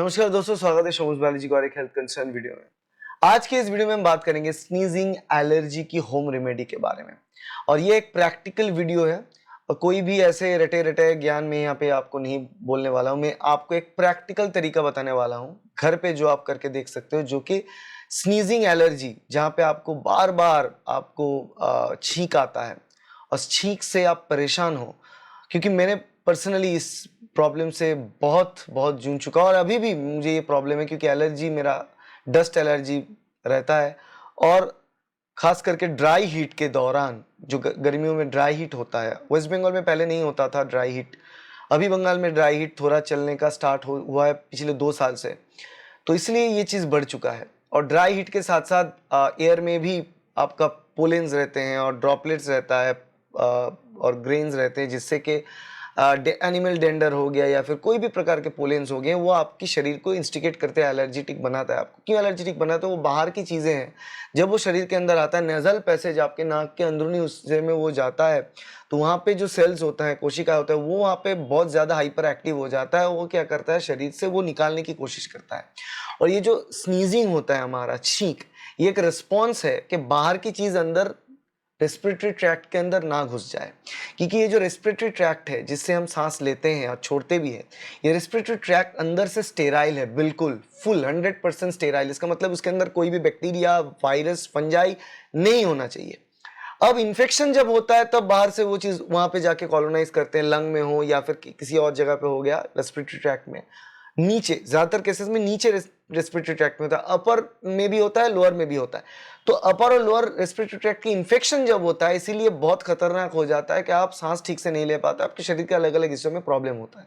नमस्कार दोस्तों, स्वागत है शोमुज बालाजी को और एक हेल्थ कंसर्न वीडियो में। आज के इस वीडियो में हम बात करेंगे स्नीजिंग एलर्जी की होम रेमेडी के बारे में। और ये एक प्रैक्टिकल वीडियो है और कोई भी ऐसे रटे रटे ज्ञान में यहाँ पे आपको नहीं बोलने वाला हूँ। मैं आपको एक प्रैक्टिकल तरीका बताने वाला हूँ घर पे जो आप करके देख सकते हो, जो कि स्नीजिंग एलर्जी, जहाँ पे आपको बार बार आपको छींक आता है और छींक से आप परेशान हो। क्योंकि मैंने पर्सनली इस प्रॉब्लम से बहुत बहुत जूझ चुका और अभी भी मुझे ये प्रॉब्लम है, क्योंकि एलर्जी मेरा डस्ट एलर्जी रहता है। और खास करके ड्राई हीट के दौरान, जो गर्मियों में ड्राई हीट होता है, वेस्ट बंगाल में पहले नहीं होता था ड्राई हीट, अभी बंगाल में ड्राई हीट थोड़ा चलने का स्टार्ट हुआ है पिछले 2 साल से, तो इसलिए ये चीज़ बढ़ चुका है। और ड्राई हीट के साथ साथ एयर में भी आपका पोलेंस रहते हैं और ड्रॉपलेट्स रहता है और ग्रेन्स रहते हैं, जिससे कि एनिमल डेंडर हो गया या फिर कोई भी प्रकार के पोलेंस हो गए, वो आपकी शरीर को इंस्टिकेट करते हैं, एलर्जेटिक बनाता है। आपको क्यों एलर्जेटिक बनाता है? वो बाहर की चीज़ें हैं, जब वो शरीर के अंदर आता है, नेजल पैसेज आपके नाक के अंदरूनी हिस्से में वो जाता है, तो वहाँ पे जो सेल्स होता है, कोशिका होता है, वो वहाँ पे बहुत ज़्यादा हाइपर एक्टिव हो जाता है। वो क्या करता है, शरीर से वो निकालने की कोशिश करता है। और ये जो स्नीजिंग होता है, हमारा छींक, ये एक रिस्पॉन्स है कि बाहर की चीज़ अंदर रेस्पिरेटरी ट्रैक्ट के अंदर ना घुस जाए। क्योंकि ये जो रेस्पिरेटरी ट्रैक्ट है जिससे हम सांस लेते हैं और छोड़ते भी हैं, ये रेस्पिरेटरी ट्रैक्ट अंदर से स्टेराइल है, बिल्कुल फुल 100% स्टेराइल। इसका मतलब उसके अंदर कोई भी बैक्टीरिया, वायरस, फंजाई नहीं होना चाहिए। अब इन्फेक्शन जब होता है तब बाहर से वो चीज़ वहाँ पे जाके कॉलोनाइज करते हैं, लंग में हो या फिर किसी और जगह पे हो गया रेस्पिरेटरी ट्रैक्ट में, नीचे, ज़्यादातर केसेस में नीचे रेस्पिरेटरी ट्रैक्ट में होता है, अपर में भी होता है, लोअर में भी होता है। तो अपर और लोअर रेस्पिरेटरी ट्रैक्ट की इन्फेक्शन जब होता है, इसीलिए बहुत खतरनाक हो जाता है कि आप सांस ठीक से नहीं ले पाते, आपके शरीर के अलग अलग हिस्सों में प्रॉब्लम होता है।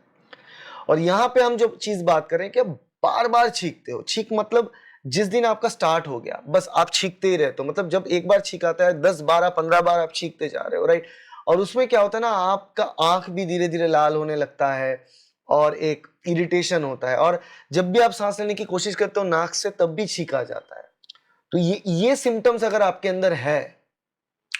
और यहाँ पे हम जो चीज़ बात करें कि बार बार छींकते हो, छींक मतलब जिस दिन आपका स्टार्ट हो गया बस आप छींकते ही रहते हो। मतलब जब एक बार छींक आता है, 10 12 15 बार आप छींकते जा रहे हो, राइट। और उसमें क्या होता है ना, आपका आंख भी धीरे धीरे लाल होने लगता है और एक इरिटेशन होता है। और जब भी आप सांस लेने की कोशिश करते हो नाक से, तब भी छींक आ जाता है। तो ये सिम्टम्स अगर आपके अंदर है,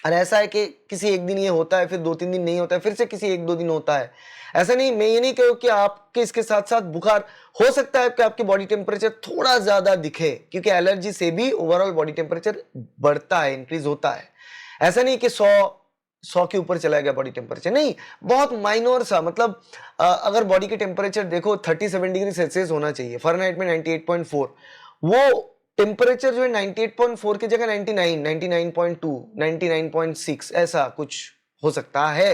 और ऐसा है कि किसी एक दिन ये होता है, फिर 2-3 दिन नहीं होता है, फिर से किसी 1-2 दिन होता है, ऐसा नहीं, मैं ये नहीं कहूँ कि आपके इसके साथ साथ बुखार हो सकता है कि आपकी बॉडी टेम्परेचर थोड़ा ज्यादा दिखे, क्योंकि एलर्जी से भी ओवरऑल बॉडी टेम्परेचर बढ़ता है, इंक्रीज होता है। ऐसा नहीं कि 100 के ऊपर चला गया बॉडी टेम्परेचर, नहीं, बहुत माइनर सा। मतलब अगर बॉडी के टेम्परेचर देखो 37 डिग्री सेल्सियस होना चाहिए, फ़ारेनहाइट में 98.4, वो टेम्परेचर जो है 98.4 की जगह 99, 99.2, 99.6 ऐसा कुछ हो सकता है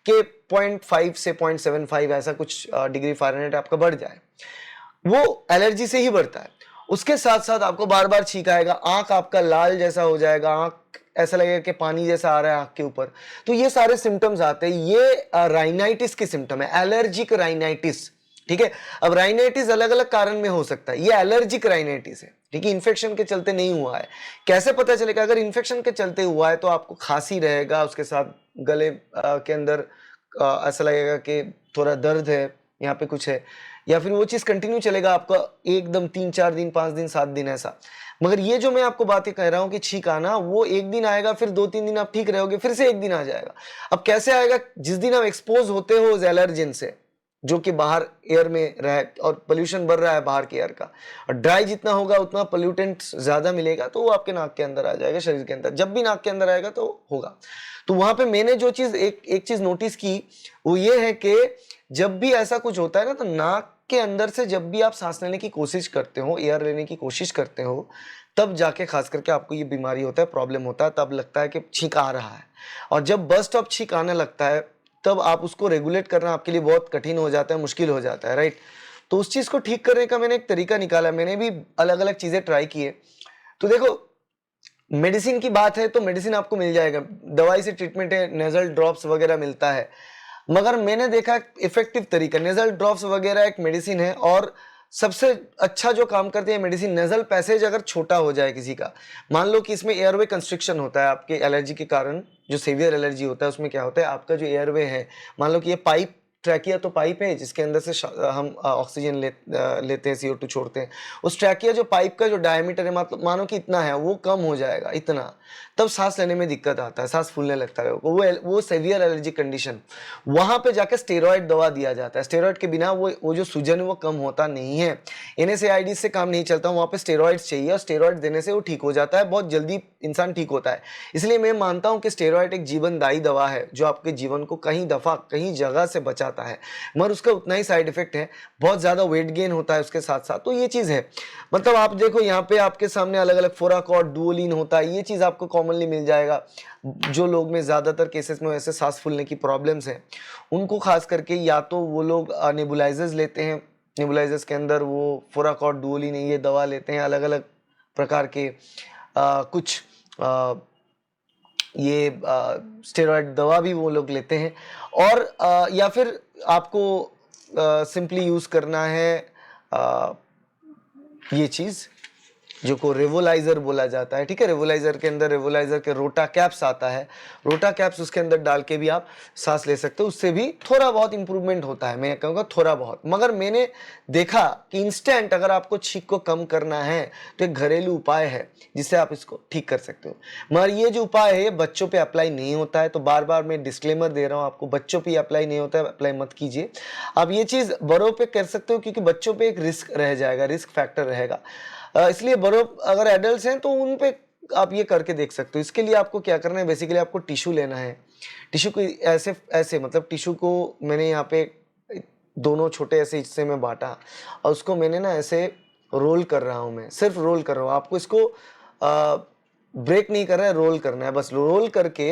कि 0.5 से 0.75 ऐसा कुछ डिग्री फ़ारेनहाइट आपका बढ़ जाए। वो एलर्जी से ही बढ़ता है। उसके साथ साथ आपको बार बार छींक आएगा, आंख आपका लाल जैसा हो जाएगा, आंख ऐसा लगेगा कि पानी जैसा आ रहा है आंख के ऊपर। तो ये सारे सिम्टम्स आते हैं। ये राइनाइटिस के सिम्टम है, एलर्जिक राइनाइटिस, ठीक है। अब राइनाइटिस अलग अलग कारण में हो सकता है, ये एलर्जिक राइनाइटिस है, ठीक है, इन्फेक्शन के चलते नहीं हुआ है। कैसे पता चलेगा? अगर इन्फेक्शन के चलते हुआ है तो आपको खांसी रहेगा, उसके साथ गले के अंदर ऐसा लगेगा कि थोड़ा दर्द है, यहाँ पे कुछ है, या फिर वो चीज़ कंटिन्यू चलेगा आपका एकदम 3-4 दिन, 5 दिन, 7 दिन ऐसा। मगर ये जो मैं आपको बातें कह रहा हूँ कि छींक आना, वो एक दिन आएगा, फिर 2-3 दिन आप ठीक रहोगे, फिर से एक दिन आ जाएगा। अब कैसे आएगा? जिस दिन आप एक्सपोज होते हो उस एलर्जेन से, जो कि बाहर एयर में रहा है और पोल्यूशन बढ़ रहा है बाहर के एयर का, और ड्राई जितना होगा उतना पोल्यूटेंट्स ज़्यादा मिलेगा, तो वो आपके नाक के अंदर आ जाएगा, शरीर के अंदर। जब भी नाक के अंदर आएगा तो होगा। तो वहाँ पे मैंने जो चीज़ एक चीज़ नोटिस की, वो ये है कि जब भी ऐसा कुछ होता है ना, तो नाक के अंदर से जब भी आप सांस लेने की कोशिश करते हो, एयर लेने की कोशिश करते हो, तब जाके खास करके आपको ये बीमारी होता है, प्रॉब्लम होता है, तब लगता है कि छींक आ रहा है। और जब बस्ट ऑफ छींक आने लगता है, तब आप उसको रेगुलेट करना आपके लिए बहुत कठिन हो जाता है, मुश्किल हो जाता है, राइट। तो उस चीज़ को ठीक करने का मैंने एक तरीका निकाला। मैंने भी अलग अलग चीज़ें ट्राई की है। तो देखो, मेडिसिन की बात है तो मेडिसिन आपको मिल जाएगा, दवाई से ट्रीटमेंट है, नेजल ड्रॉप्स वगैरह मिलता है। मगर मैंने देखा इफेक्टिव तरीका, नेजल ड्रॉप्स वगैरह एक मेडिसिन है, और सबसे अच्छा जो काम करती है मेडिसिन, नेजल पैसेज अगर छोटा हो जाए किसी का, मान लो कि इसमें एयरवे कंस्ट्रिक्शन होता है आपके एलर्जी के कारण, जो सीवियर एलर्जी होता है उसमें क्या होता है, आपका जो एयरवे है, मान लो कि ये पाइप ट्रैकिया तो पाइप है जिसके अंदर से हम ऑक्सीजन लेते हैं, CO2 छोड़ते हैं। उस ट्रैकिया जो पाइप का जो डायमीटर है मतलब मानो कि इतना है, वो कम हो जाएगा इतना, तब सांस लेने में दिक्कत आता है, सांस फूलने लगता है। वो सेवियर एलर्जिक कंडीशन, वहां पे जाके स्टेरॉइड दवा दिया जाता है। स्टेरॉइड के बिना वो जो सूजन है वो कम होता नहीं है। NSAID से काम नहीं चलता, वहां पे स्टेरॉइड्स चाहिए और स्टेरॉइड देने से वो ठीक हो जाता है, बहुत जल्दी इंसान ठीक होता है। इसलिए मैं मानता हूं कि स्टेरॉइड एक जीवनदायी दवा है जो आपके जीवन को कहीं दफा कहीं जगह से बचाता है, मगर उसका उतना ही साइड इफेक्ट है, बहुत ज्यादा वेट गेन होता है उसके साथ साथ। तो ये चीज है, मतलब आप देखो यहाँ पे आपके सामने अलग अलग फोराकॉर्ड, डुओलिन होता है, ये चीज आपको कॉमनली मिल जाएगा। जो लोग में ज्यादातर केसेस में वैसे सांस फूलने की प्रॉब्लम्स हैं उनको खास करके या तो वो लोग नेबुलाइजर्स लेते हैं, नेबुलाइजर्स के अंदर वो फोराकॉर्ड, डुओलिन ये दवा लेते हैं, अलग अलग प्रकार के कुछ ये स्टेरॉइड दवा भी वो लोग लेते हैं। और या फिर आपको सिंपली यूज करना है ये चीज जो को रेवोलाइजर बोला जाता है, ठीक है। रेवोलाइजर के अंदर रेवोलाइजर के रोटा कैप्स आता है, रोटा कैप्स उसके अंदर डाल के भी आप सांस ले सकते हो, उससे भी थोड़ा बहुत इंप्रूवमेंट होता है, मैं कहूँगा थोड़ा बहुत। मगर मैंने देखा कि इंस्टेंट अगर आपको छींक को कम करना है तो एक घरेलू उपाय है जिससे आप इसको ठीक कर सकते हो। मगर ये जो उपाय है ये बच्चों पे अप्लाई नहीं होता है, तो बार बार मैं डिस्क्लेमर दे रहा हूँ आपको, बच्चों पे अप्लाई नहीं होता है, अप्लाई मत कीजिए। आप ये चीज़ बड़ों पे कर सकते हो क्योंकि बच्चों पे एक रिस्क रह जाएगा, रिस्क फैक्टर रहेगा, इसलिए बड़ों अगर एडल्ट हैं तो उन पे आप ये करके देख सकते हो। इसके लिए आपको क्या करना है, बेसिकली आपको टिश्यू लेना है। टिश्यू को ऐसे ऐसे मतलब टिश्यू को मैंने यहाँ पे दोनों छोटे ऐसे हिस्से में बांटा और उसको मैंने ना ऐसे रोल कर रहा हूँ, मैं सिर्फ रोल कर रहा हूँ। आपको इसको ब्रेक नहीं कर रहा है, रोल करना है, बस रोल करके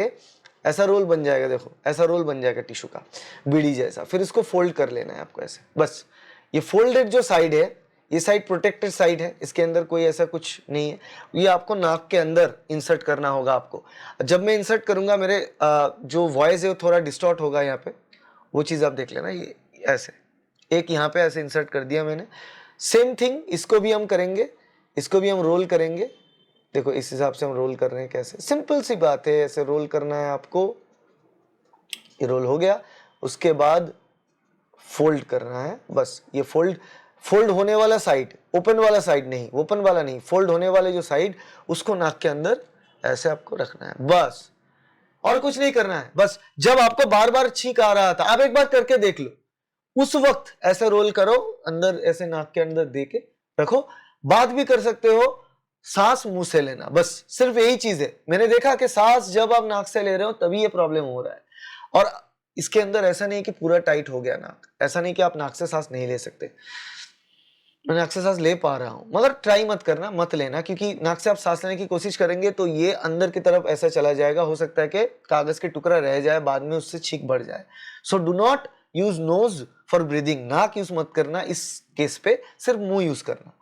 ऐसा रोल बन जाएगा, देखो ऐसा रोल बन जाएगा टिश्यू का, बीड़ी जैसा। फिर इसको फोल्ड कर लेना है आपको ऐसे, बस। ये फोल्डेड जो साइड है, ये साइड प्रोटेक्टेड साइड है, इसके अंदर कोई ऐसा कुछ नहीं है। ये आपको नाक के अंदर इंसर्ट करना होगा आपको। जब मैं इंसर्ट करूंगा मेरे जो वॉइस है वो थोड़ा डिस्टॉर्ट होगा यहाँ पे, वो चीज़ आप देख लेना। ये ऐसे एक यहाँ पे ऐसे इंसर्ट कर दिया मैंने। सेम थिंग इसको भी हम करेंगे, इसको भी हम रोल करेंगे। देखो इस हिसाब से हम रोल कर रहे हैं, कैसे सिंपल सी बात है, ऐसे रोल करना है आपको। ये रोल हो गया, उसके बाद फोल्ड करना है, बस। ये फोल्ड होने वाला साइड, ओपन वाला साइड नहीं, ओपन वाला नहीं, फोल्ड होने वाले जो साइड, उसको नाक के अंदर ऐसे आपको रखना है, बस। और कुछ नहीं करना है। बस जब आपको बार बार छींक आ रहा था, आप एक बार करके देख लो, उस वक्त ऐसे रोल करो अंदर, ऐसे नाक के अंदर दे के रखो। बात भी कर सकते हो, सांस मुंह से लेना, बस सिर्फ यही चीज है। मैंने देखा कि सांस जब आप नाक से ले रहे हो तभी ये प्रॉब्लम हो रहा है। और इसके अंदर ऐसा नहीं कि पूरा टाइट हो गया नाक, ऐसा नहीं कि आप नाक से सांस नहीं ले सकते। मैं नाक से सांस ले पा रहा हूं, मगर ट्राई मत करना, मत लेना, क्योंकि नाक से आप सांस लेने की कोशिश करेंगे तो ये अंदर की तरफ ऐसा चला जाएगा, हो सकता है कि कागज के टुकड़ा रह जाए, बाद में उससे छींक बढ़ जाए। So do not use nose for breathing, नाक यूज मत करना इस केस पे, सिर्फ मुंह यूज करना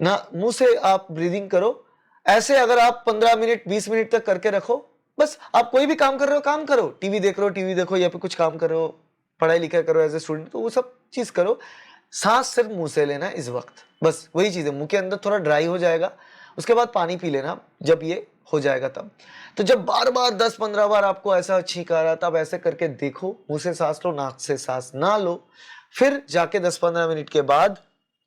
ना। मुंह से आप ब्रीदिंग करो ऐसे। अगर आप 15 मिनट 20 मिनट तक करके रखो, बस। आप कोई भी काम कर रहे हो, काम करो, टीवी देख रहे हो, टीवी देखो, या फिर कुछ काम कर रहे हो, पढ़ाई लिखाई करो एज ए स्टूडेंट, तो वो सब चीज करो। सांस सिर्फ मुंह से लेना इस वक्त, बस वही चीज है। मुंह के अंदर थोड़ा ड्राई हो जाएगा, उसके बाद पानी पी लेना जब ये हो जाएगा तब। तो जब बार बार 10-15 बार आपको ऐसा छींक आ रहा, तब ऐसे करके देखो, मुंह से सांस लो, नाक से सांस ना लो, फिर जाके 10-15 मिनट के बाद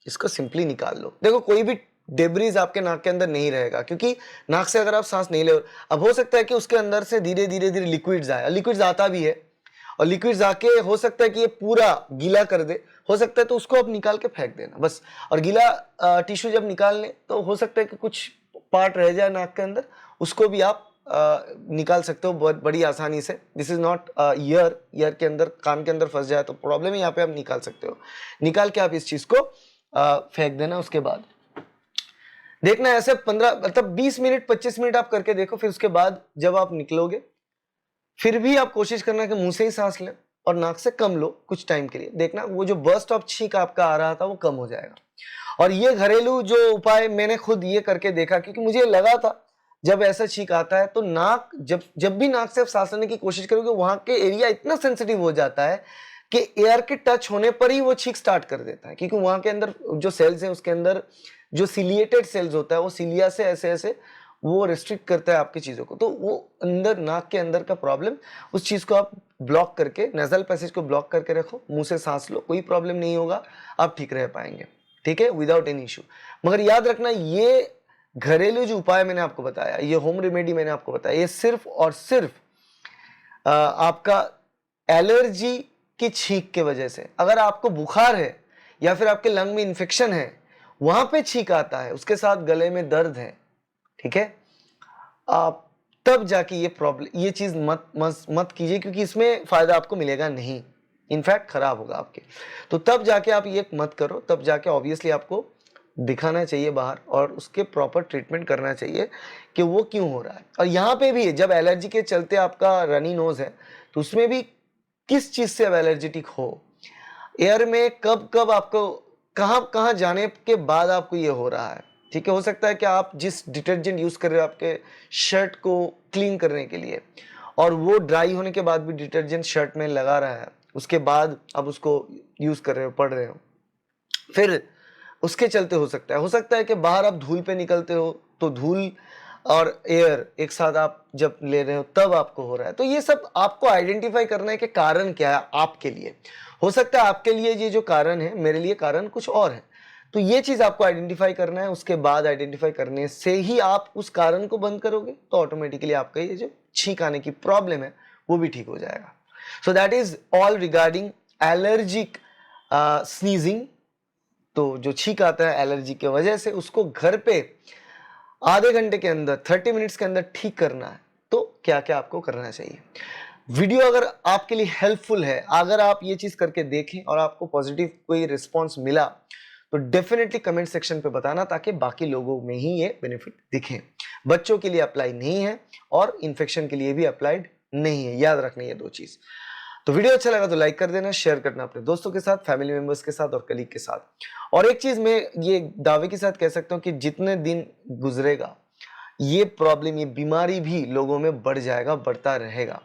इसको सिंपली निकाल लो। देखो कोई भी डेब्रीज आपके नाक के अंदर नहीं रहेगा, क्योंकि नाक से अगर आप सांस नहीं ले, अब हो सकता है कि उसके अंदर से धीरे धीरे धीरे लिक्विड्स आए, लिक्विड्स आता भी है, और लिक्विड्स आके हो सकता है कि ये पूरा गीला कर दे, हो सकता है तो उसको आप निकाल के फेंक देना, बस। और गीला टिश्यू जब निकाल लें तो हो सकता है कि कुछ पार्ट रह जाए नाक के अंदर, उसको भी आप निकाल सकते हो बहुत बड़ी आसानी से। दिस इज नॉट ईयर के अंदर, कान के अंदर फंस जाए तो प्रॉब्लम है, यहाँ पे आप निकाल सकते हो। निकाल के आप इस चीज को फेंक देना। उसके बाद देखना ऐसे 15 मतलब 20 मिनट 25 मिनट आप करके देखो। फिर उसके बाद जब आप निकलोगे, फिर भी आप कोशिश करना कि मुंह से ही सांस लें और नाक से कम लो कुछ टाइम के लिए। देखना वो जो बर्स्ट ऑफ छींक आपका आ रहा था वो कम हो जाएगा। और ये घरेलू जो उपाय मैंने खुद ये करके देखा, क्योंकि मुझे लगा था जब ऐसा छींक आता है तो नाक, जब भी नाक से आप सांस लेने की कोशिश करोगे, वहां के एरिया इतना सेंसिटिव हो जाता है कि एयर के टच होने पर ही वो छींक स्टार्ट कर देता है, क्योंकि वहां के अंदर जो सेल्स हैं उसके अंदर जो सिलिएटेड सेल्स होता है, वो सिलिया से ऐसे ऐसे वो रिस्ट्रिक्ट करता है आपकी चीज़ों को, तो वो अंदर नाक के अंदर का प्रॉब्लम, उस चीज़ को आप ब्लॉक करके, नेजल पैसेज को ब्लॉक करके रखो, मुंह से सांस लो, कोई प्रॉब्लम नहीं होगा, आप ठीक रह पाएंगे, ठीक है, विदाउट एनी इशू। मगर याद रखना, ये घरेलू जो उपाय मैंने आपको बताया, ये होम रेमेडी मैंने आपको बताया, ये सिर्फ और सिर्फ आपका एलर्जी की छींक के वजह से, अगर आपको बुखार है या फिर आपके लंग में इन्फेक्शन है, वहां पे छींक आता है, उसके साथ गले में दर्द है, ठीक है, आप तब जाके ये प्रॉब्लम, ये चीज मत कीजिए, क्योंकि इसमें फायदा आपको मिलेगा नहीं, इनफैक्ट खराब होगा आपके। तो तब जाके आप ये मत करो, तब जाके ऑब्वियसली आपको दिखाना चाहिए बाहर और उसके प्रॉपर ट्रीटमेंट करना चाहिए कि वो क्यों हो रहा है। और यहाँ पे भी जब एलर्जी के चलते आपका रनी नोज है, तो उसमें भी किस चीज से अब एलर्जेटिक हो, एयर में कब कब आपको कहाँ कहाँ जाने के बाद आपको ये हो रहा है, ठीक है। हो सकता है कि आप जिस डिटर्जेंट यूज कर रहे हो आपके शर्ट को क्लीन करने के लिए, और वो ड्राई होने के बाद भी डिटर्जेंट शर्ट में लगा रहा है, उसके बाद आप उसको यूज कर रहे हो, पढ़ रहे हो, फिर उसके चलते हो सकता है कि बाहर आप धूल पे निकलते हो, तो धूल और एयर एक साथ आप जब ले रहे हो तब आपको हो रहा है। तो ये सब आपको आइडेंटिफाई करना है कि कारण क्या है आपके लिए। हो सकता है आपके लिए ये जो कारण है, मेरे लिए कारण कुछ और है। तो ये चीज आपको आइडेंटिफाई करना है, उसके बाद आइडेंटिफाई करने से ही आप उस कारण को बंद करोगे, तो ऑटोमेटिकली आपका ये जो छींक आने की प्रॉब्लम है वो भी ठीक हो जाएगा। So that is all regarding allergic sneezing. तो जो छींक आता है एलर्जी की वजह से, उसको घर पे आधे घंटे के अंदर, 30 मिनट्स के अंदर ठीक करना है। तो क्या क्या आपको करना चाहिए। वीडियो अगर आपके लिए हेल्पफुल है, अगर आप ये चीज करके देखें और आपको पॉजिटिव कोई रिस्पॉन्स मिला, तो डेफिनेटली कमेंट सेक्शन पे बताना, ताकि बाकी लोगों में ही ये बेनिफिट दिखे। बच्चों के लिए अप्लाई नहीं है और इन्फेक्शन के लिए भी अप्लाइड नहीं है, याद रखना ये दो चीज। तो वीडियो अच्छा लगा तो लाइक कर देना, शेयर करना अपने दोस्तों के साथ, फैमिली मेंबर्स के साथ और कलीग के साथ। और एक चीज मैं ये दावे के साथ कह सकता हूं कि जितने दिन गुजरेगा, ये प्रॉब्लम, ये बीमारी भी लोगों में बढ़ जाएगा, बढ़ता रहेगा।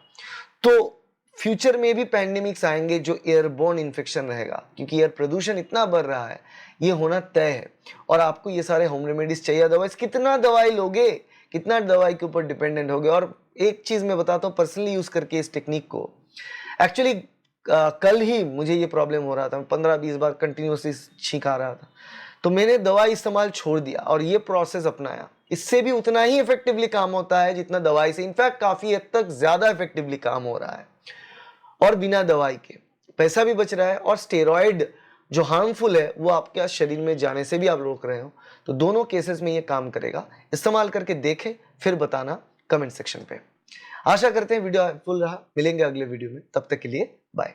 तो फ्यूचर में भी पैंडेमिक्स आएंगे जो एयरबोर्न इन्फेक्शन रहेगा, क्योंकि एयर प्रदूषण इतना बढ़ रहा है, ये होना तय है। और आपको ये सारे होम रेमेडीज चाहिए, अदरवाइज कितना दवाई लोगे, कितना दवाई के ऊपर डिपेंडेंट होगे। और एक चीज मैं बताता हूँ पर्सनली यूज करके इस टेक्निक को, एक्चुअली कल ही मुझे ये प्रॉब्लम हो रहा था, 15-20 बार कंटिन्यूसली छींक आ रहा था, तो मैंने दवाई इस्तेमाल छोड़ दिया और ये प्रोसेस अपनाया। इससे भी उतना ही इफेक्टिवली काम होता है जितना दवाई से, इनफैक्ट काफी हद तक ज्यादा इफेक्टिवली काम हो रहा है, और बिना दवाई के पैसा भी बच रहा है, और स्टेरॉइड जो हार्मफुल है वो आपके शरीर में जाने से भी आप रोक रहे हो। तो दोनों केसेस में ये काम करेगा। इस्तेमाल करके देखें, फिर बताना कमेंट सेक्शन पे। आशा करते हैं वीडियो हेल्पफुल रहा। मिलेंगे अगले वीडियो में, तब तक के लिए बाय।